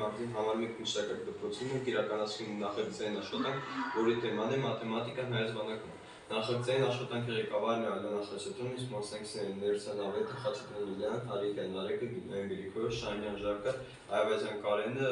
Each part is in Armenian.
մարտին համար 1 մշտական դպրոցում ենք իրականացնում նախագծային աշխատանք, որի թեման է մաթեմատիկան հայոց բանակում։ Նախագծային աշխատանքի ղեկավարն է Ալենա Խաչատրյանը, իսկ մասնակիցները Ներսան Ավետը, Խաչատրյան Լիլիան, Հարիկյան Նարեկը, Գիտնային Գրիգորը, Շահինյան Ժակը, Այվազյան Կարենը,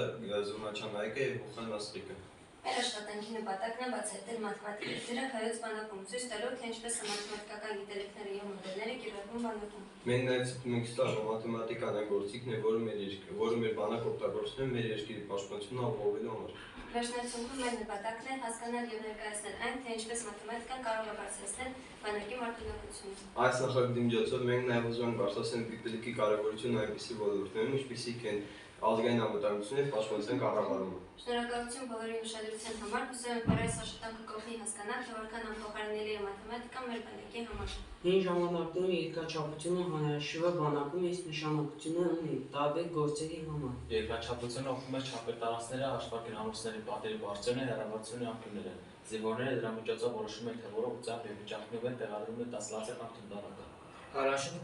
Զուռնաչյան Այկը եւ Հուխան Մասրիկը։ Մեր աշխատանքի նպատակն է բացահայտել մաթեմատիկայի դերը հայոց բանակում, ցույց տալով, թե ինչպես է մաթեմատիկական գիտելիքները եւ մոդելները կիրառվում բանակում։ Մենք նաեւ ցույց ենք տալու մաթեմատիկան այն գործիքն է, որը մեր բանակ օգտագործում է մեր երկրի պաշտպանությունը ապահովելու համար։ Վերջնացումում մեր նպատակն է հասկանալ եւ ներկայացնել այն, թե ինչպես մաթեմատիկան կարող է բարձրացնել բանակի մարտունակությունը։ Այս նախագծի միջոցով մենք նաեւ ուզում ենք բարձրացնել գիտելիքի կարևորությունը այնպիսի ոլորտներում, ինչպիսիք են ազգային անվտանգությունը եւ պաշտպանության կառավարումը։ Շնորհակալություն բոլորի ուշադրության համար, հուսով եմ, որ այս աշխատանքը կօգնի հասկանալ, թե որքան անփոխարինելի է մաթեմատիկան մեր բանակի համար։ Հին ժամանակներում երկրաչափությունը հանրաշիվը բանակում իսկ նշանակություն ունի տարբեր գործերի համար։ Երկրաչափությունը օգնում է չափեր տարածքները, հաշվարկել ամուսների պատերի բարձրությունը, հեռավորությունը անկյունները։ Զինվորները դրա միջոցով որոշում են, թե որով ձախ եւ վիճակներով են տեղադրում են 10 կամ թնդանական։ Հանրաշիվը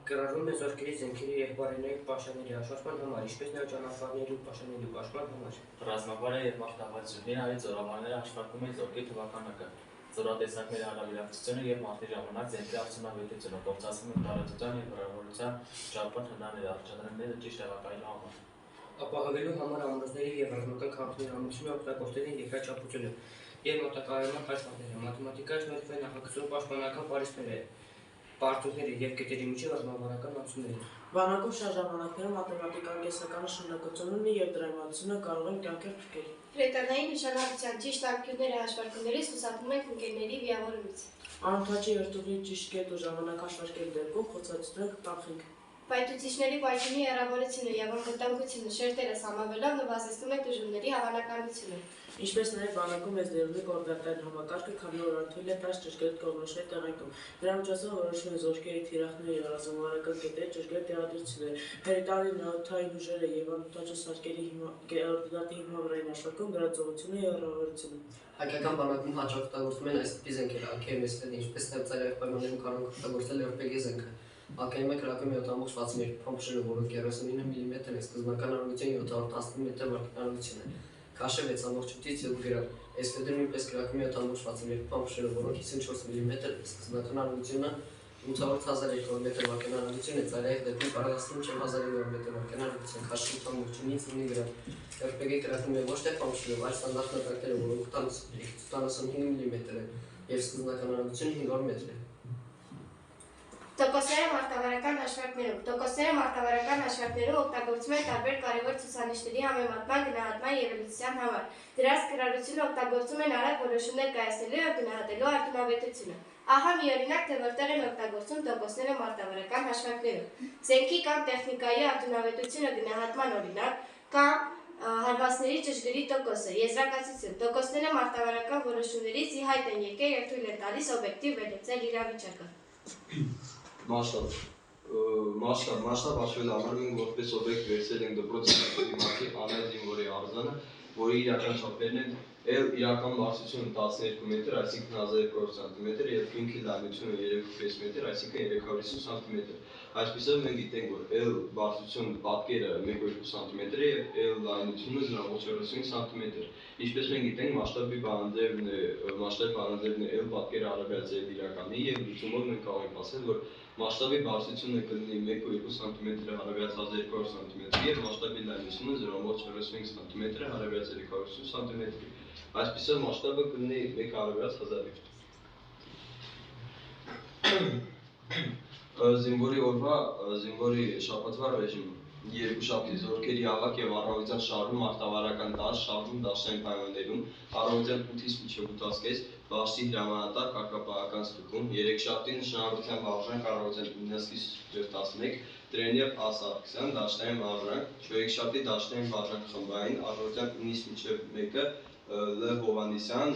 կիրառվում է զորքերի, զենքերի եւ բարենային պաշտպանների հաշվարկման համար, ինչպես նաեւ ճանապարհների ու պաշտպանների պաշտպանման համար։ Ռազմավարը եւ մարտավարությունը հայ զորավարները հաշվարկում են զորքի թվականակը, զորատեսակների հարաբերակցությունը եւ մարտի ժամանակ զենքի արդյունավետությունը, կործացում են տարածության եւ հեռավորության ճապոն հնարները, առաջադրանքները ճիշտ տեղակայելու համար։ Ապահովելու համար ամրոցների եւ ռազմական քաղաքների ամրությունը օգտագործել են երկրաչափությունը եւ մոտակայարման պաշտպանները, մաթեմատիկայի շնորհիվ նախագծում պաշտպանական պարիսպները, պարտուղները եւ կետերի միջև ռազմավարական անցումները։ Բանակում շատ ժամանակներում մաթեմատիկան կենսական նշանակություն ունի եւ դրա իմացությունը կարող են կյանքեր փրկել։ Հրետանային նշանակության ճիշտ անկյունները հաշվարկումներից խուսափում ենք ընկերների վիավորումից։ Անընդհատ երթուղի ճիշտ կետ ու ժամանակ հաշվարկելու դեպքում խոցացնում ենք կանխենք։ Պայթուցիչների պայթյունի հեռավորությունը եւ անվտանգությունը շերտերը սահմանվելով նվազեցնում է դժումների հավանականությունը։ Ինչպես նաև բանակում մեծ դերունի կոորդինատային համակարգը, քանի որ արտույլ է տաս ճշգրիտ կողմնորոշվել տեղանքում։ Դրա միջոցով որոշվում է զորքերի թիրախների եւ ռազմավարական կետերի ճշգրիտ տեղադրությունները, հերիտանի նավթային ուժերը եւ անօդաչու սարքերի կոորդինատի հիմնավորային հաշվարկում գրաձողությունը եւ հեռավորությունը։ Հայկական բանակում հաճախ օգտագործվում են այս տիպի զենքեր, AK-մ, ինչպես նաև ծայրահեղ պայմաններում կարող են օգտագործել RPG զենքը։ AK-ը կրակում է 7.62 փամփշերը, որը 39 մմ է, սկզբնական արագությունը 710 մ վարկյանություն է։ Քաշը 6.8-ից 7 գրամ։ Էսպեդը նույնպես կրակում է 7.62 փամփշերը, որոնք 54 մմ է, սկզբնական արագությունը 800.200 մ վարկյան արագություն է, ծայրահեղ դեպքում կարող է մինչև 1900 մ վարկյան արագություն, քաշը 8.8-ից 9 գրամ։ RPG կրակում է ոչ թե փամփշերով, այլ ստանդարտ նկատները, որոնք 85 մմ են, եւ սկզբնական արագությունը 500 մ է։ Տոկոսները մարտավարական հաշվարկներում։ Տոկոսները մարտավարական հաշվարկներում օգտագործվում են տարբեր կարևոր ցուցանիշների համեմատման, գնահատման եւ վերլուծության համար։ Դրանց կիրառությունը օգտագործում են արագ որոշումներ կայացնելու եւ գնահատելու արդյունավետությունը։ Ահա մի օրինակ, թե որտեղ են օգտագործում տոկոսները մարտավարական հաշվարկներում։ Զենքի կամ տեխնիկայի արդյունավետությունը գնահատման օրինակ կամ հարվածների ճշգրիտ տոկոսը, եզրակացություն։ Տոկոսները մարտավարական որոշումներից ի հայտ են եկել եւ թույլ են տալիս օբյեկտիվ վերլուծել իրավիճակը։ Մասշտաբ հաշվելու համար մենք որպես օբյեկտ վերցրել ենք դպրոցի մարտի անհայտ զինվորի արձանը, որի իրական չափերն են L իրական բարձրությունը 12 մետր, այսինքն 1200 սանտիմետր եւ քինքի լայնությունը 3.5 մետր, այսինքն 350 սանտիմետր։ Այսպիսով մենք գիտենք, որ L բարձրությունը պատկերը 1.2 սանտիմետր է եւ L լայնությունը 0.35 սանտիմետր։ Ինչպես մենք գիտենք, մասշտաբի բանաձևն է L պատկերը հարաբերացել իրականի եւ լուծումով մենք կարող ենք ասել, որ մասշտաբի բարձրությունը կլինի 1.2 սանտիմետրը հարաբերացած 200 սանտիմետրի եւ մասշտաբի լայնությունը 0.45 սանտիմետրը հարաբերացած 250 սանտիմետրի։ Այսպիսով մասշտաբը կլինի 1 հարաբերած 1000։ Զինվորի շաբաթվա ռեժիմը։ Երկուշաբթի զորքերի ավակ եւ առավոտյան շարժում մարտավարական դաշտ, շարժում դաշտային պայմաններում, առավոտյան 8-ից մինչև 8:30 բաշտի հրամանատար կարգապահական ստուգում, երեքշաբթի նշանակության վարժանք առավոտյան 9-ից 11, տրեներ Ասարքսյան, դաշտային վարժանք, չորեքշաբթի դաշտային վարժանք խմբային, առավոտյան 9-ից մինչև 1-ը Լ. Հովհաննիսյան,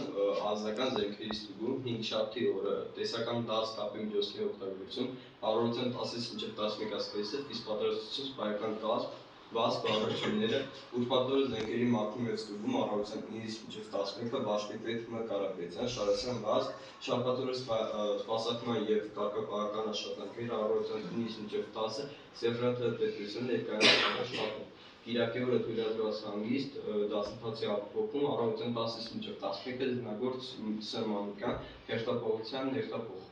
ազնական զենքերի ստուգում, հինգշաբթի օրը տեսական 10 կապի միջոցների օգտագործում, առավոտյան 10-ից մինչև 11:30, իսկ պատրաստություն սպայական կազմ, բաց բաղադրությունները, ուրբաթ օրը զենքերի մաքրում եւ ստուգում, առավոտյան 9-ից մինչև 11-ը Բաշտի պետ Մ. Կարապետյան, Շարասյան բաց, շաբաթ օրը սպասարկման եւ կարգապահական աշխատանքներ, առավոտյան 9-ից մինչև 10-ը Սերժանտ Պետրոսյանը ներկայացնում աշխատում։ Կիրակի օրը թույլատրված հանգիստ դասընթացի ապահովում առավոտյան 10-ից մինչև 11-ը ձնագործ Սեմ Մանուկյան, հերթափոխության հերթափոխ։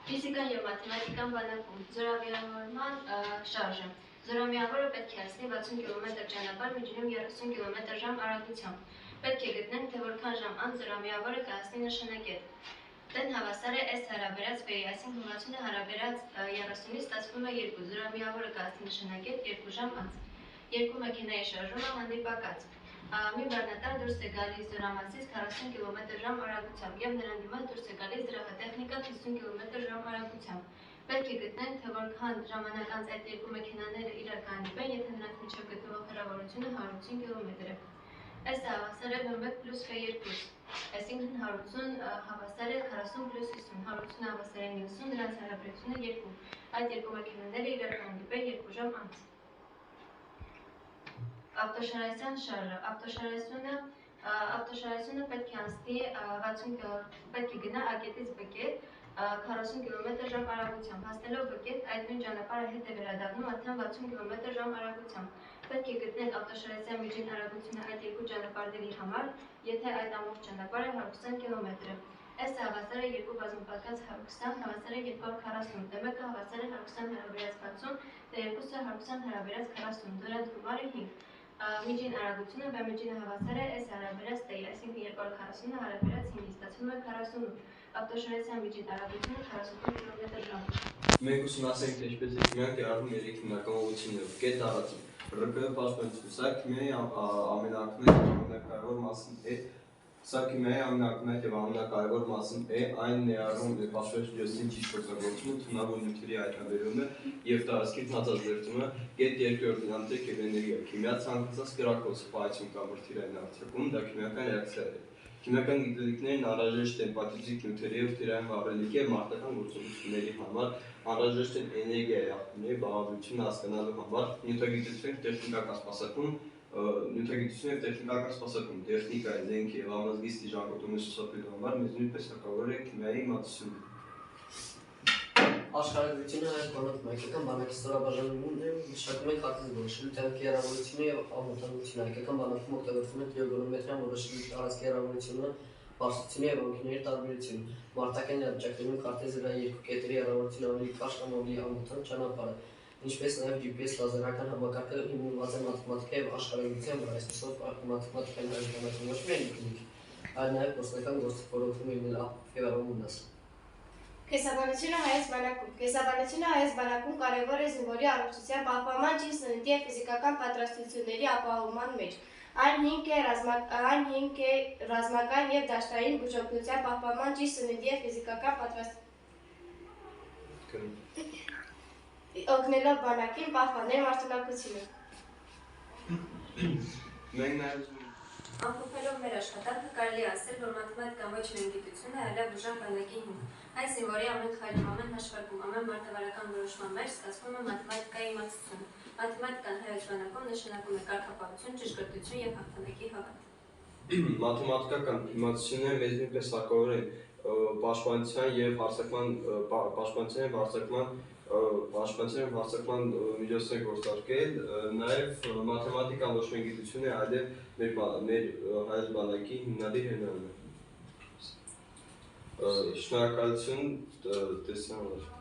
Ֆիզիկան եւ մաթեմատիկան բանակում զորավիրավորման շարժը։ Զորամիավորը պետք է անցնի 60 կմ ճանապարհ միջինում 30 կմ/ժ արագությամբ։ Պետք է գտնենք, թե որքան ժամ անց զորամիավորը կհասնի նշանակետ։ Տեն հավասար է S հարաբերած V-ի, այսինքն 80-ը հարաբերած 30-ից ստացվում է 2, զորամիավորը կհասնի նշանակետ 2 ժամ անց։ Երկու մեքենայի շարժումը հանդիպակաց։ Մի բեռնատար դուրս է գալիս զորամասից 40 կմ/ժ արագությամբ եւ նրան դիմաց դուրս է գալիս դրահատեխնիկա 50 կմ/ժ արագությամբ։ Պետք է գտնենք, թե որքան ժամանակ անց այդ երկու մեքենաները իրար կհանդիպեն, եթե նրանց միջև գտնվող հեռավորությունը 180 կմ է։ S հավասար է V1 + V2, այսինքն 180 հավասար է 40 + 50, 180 հավասար է 90, նրանց հարաբերությունը 2, այդ երկու մեքենաները իրար կհանդիպեն 2 ժամ անց։ Ավտոշարասյան շարժը, ավտոշարասյունը պետք է անցնի 60 պետք է գնա A կետից B կետ 40 կմ/ժ արագությամբ, հասնելով B կետ այդ նույն ճանապարհը հետ է վերադառնում արդեն 60 կմ/ժ արագությամբ։ Պետք է գտնենք ավտոշարասյան միջին արագությունը այդ երկու ճանապարհների համար, եթե այդ ամբողջ ճանապարհը 120 կմ է։ S-ը հավասար է 2 բազմապատկած 120 հավասար է 240, T1-ը հավասար է 120 հարաբերած 60, T2-ը 120 հարաբերած 40, դրանց գումարը 5։ Միջին արագությունը B միջինը հավասար է S հարաբերած T-ի, այսինքն 240-ը հարաբերած 5-ի, ստացվում է 48։ Ավտոշարասյան միջին արագությունը 48 կմ/ժ։ Մենք ուսումնասիրենք, թե ինչպես է քիմիան կիրառվում երեք հիմնական ուղղություններով։ Կետ առաջին ՌԿ պաշտպանություն, սա քիմիայի ամենակարևոր ժամանակավոր մասն է։ Սա քիմիայի ամենակարևոր եւ ամենակարևոր մասն է, այն ներառում է պաշտպանության ճիշտ օգտագործումը, թունավոր նյութերի հայտնաբերումը եւ տարածքի հանածազերծումը, կետ երկրորդ անձրև եւ էներգիա։ Քիմիա ցանկացած կրակոց, սպայություն կամ վրթիրային արտադրում դա քիմիական ռեակցիա է։ Քիմիական գիտելիքներն անհրաժեշտ են պատիզիկ նյութերի եւ թիրային վառելիքի եւ մարդկական գործողությունների համար, անհրաժեշտ են էներգիայի աղբյուրների բաղադրությունը հասկանալու համար, նյութագիտություն եւ տեխնիկական սպասարկում, տեխնիկայի, զենքի եւ ամազգիստի ժանգոտումների շոշափելու համար մեզ նույնպես հարկավոր է քիմիայի իմացությունը։ Աշխարհագրությունը հայ բանակ հայկական բանակի ստորաբաժանումն է մշակում է քարտեզ որոշելու տեղի հեռավորությունը եւ ամոթանությունը։ Հայկական բանակում օգտագործվում է տրիգոնոմետրիան որոշելու տարածքի հեռավորությունը, բարձրությունը եւ անկյունների տարբերությունը։ Մարտական իրավիճակներում քարտեզի վրա երկու կետերի հեռավորությունը ավելի կարճ կամ ավելի ամոթան ճանապարհ է, ինչպես նաեւ GPS լազերական համակարգը հիմնված է մաթեմատիկայի եւ աշխարհագրության վրա, այսպիսով մաթեմատիկան հայ բանակում ոչ միայն գիտելիք, այլ նաեւ գործնական գործիքավորում է նրա հեռավորումնաս։ Կեսաբանությունը հայոց բանակում։ Կեսաբանությունը հայոց բանակում կարևոր է զինվորի առողջության պահպանման, ճիշտ սննդի եւ ֆիզիկական պատրաստությունների ապահովման մեջ։ Այն հիմք է ռազմական եւ դաշտային բուժօգնության պահպանման, ճիշտ սննդի եւ ֆիզիկական օգնելով բանակին պահպանել մարդունակությունը։ Մենք նաեւ Ամփոփելով մեր աշխատանքը կարելի է ասել, որ մաթեմատիկան ոչ միայն գիտություն է, այլև ուժեղ բանակի հիմք։ Այս զինվորի ամեն քայլում, ամեն հաշվարկում, ամեն մարտավարական որոշման մեջ ստացվում է մաթեմատիկայի իմացությունը։ Մաթեմատիկան հայոց բանակում նշանակում է կարգապահություն, ճշգրտություն եւ հաղթանակի հավատ։ Մաթեմատիկական իմացությունները մեզ նույնպես հարկավոր են պաշտպանության եւ հարձակման միջոցներ գործարկել, նաեւ մաթեմատիկան ոչ միայն գիտություն է, այլև մեր հայոց բանակի հիմնադիր հնարն է։ Շնորհակալություն տեսնելու համար։